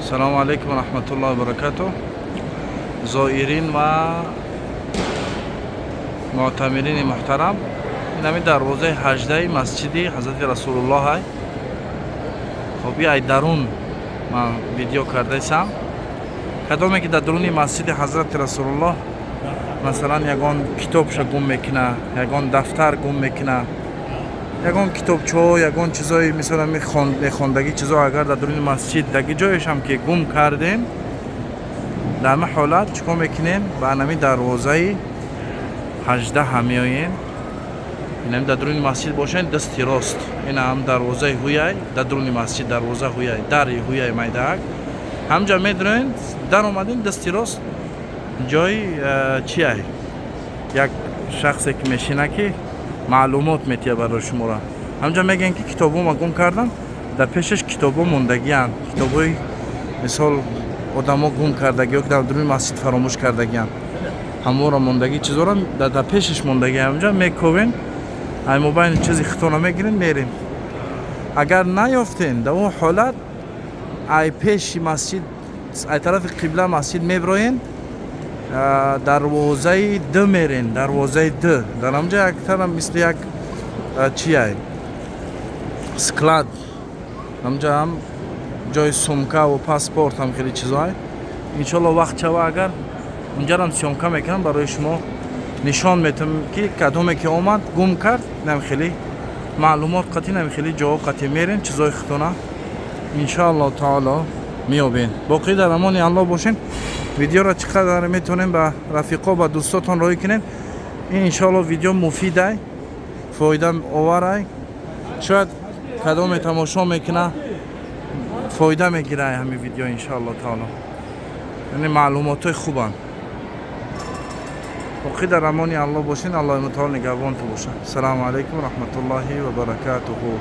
Салому алейкум ва рахматуллоҳи ва баракатуҳ. Зоирин ва муътамирини муҳтарам, ин ҳами дарвозаи 18 масҷиди ҳазрати Расулуллоҳ ай. Хоб ай дарун ман видео кардаисам. Кадоме ки дар даруни масҷиди ҳазрати Расулуллоҳ масалан ягон китобша гум мекуна, ягон дафтар гум мекуна, ягон китобчаҳо, ягон чизои мисолан мехондагӣ чизо агар дар дуруни масҷид даги ҷоешам ки гум кардем, дар ҳама ҳолат чӣ кор мекунем? Ба ҳамин дарвозаи 18 меоем. Ин дар дуруни масҷид бошен дасти рост. Ин ҳам дарвозаи ҳуяй, дар дуруни масҷид дарвоза ҳуяй, дари ҳуяй майдаак. Ҳамҷа медонед, дар омадем дасти рост ҷои чи ай? Як шахсе ки мешина ки маълумот метия барои шуморо. Ҳамҷа мегӯем ки китобҳоро гум кардам, дар пешаш китобҳо мондагиянд. Китобҳои мисол одамо гум кардагиё ки дар дуруни масҷид фаромӯш кардагиянд. Ҳаморо мондагӣ чизоро дар пешаш мондаги ҳамҷа мековен, ай мобайни чизи хитона мегирем мерем. Агар наёфтем, дар он ҳолат ай пеши масҷид, ай тарафи қибла масҷид меброен, дарвозаи д мерен, дарвозаи д. Дар ҳамҷа яктара мисли як чи ай? Склад. Ҳамҷа ҳам ҷои сумка ва паспорт ҳам хеле чизоай. Иншоаллоҳ вақт шава агар унҷарам сёмка мекунам, барои шумо нишон метавам ки кадоме ки омад гум кард, нами хеле маълумот қатъи, нами хеле ҷоҳо қатъи мерем, чизои хитона иншоаллоҳ таоло меёбем. Боқӣ дар амони Аллоҳ бошен. Видеоро чӣ қадар метавонем ба рафиқо, ба дӯстотон роҳӣ кунем. Ин иншоаллоҳ видео муфидай, фоидаоварай. Шояд кадоме тамошо мекуна, фоида мегирад ҳамин видео иншоаллоҳ таоло. яъне маълумотои хубанд. боқӣ дар амони Аллоҳ бошен. Аллоҳи мутаол нигаҳбонтон бошад. Салому алейкум ва раҳматуллоҳи ва баракатуҳу.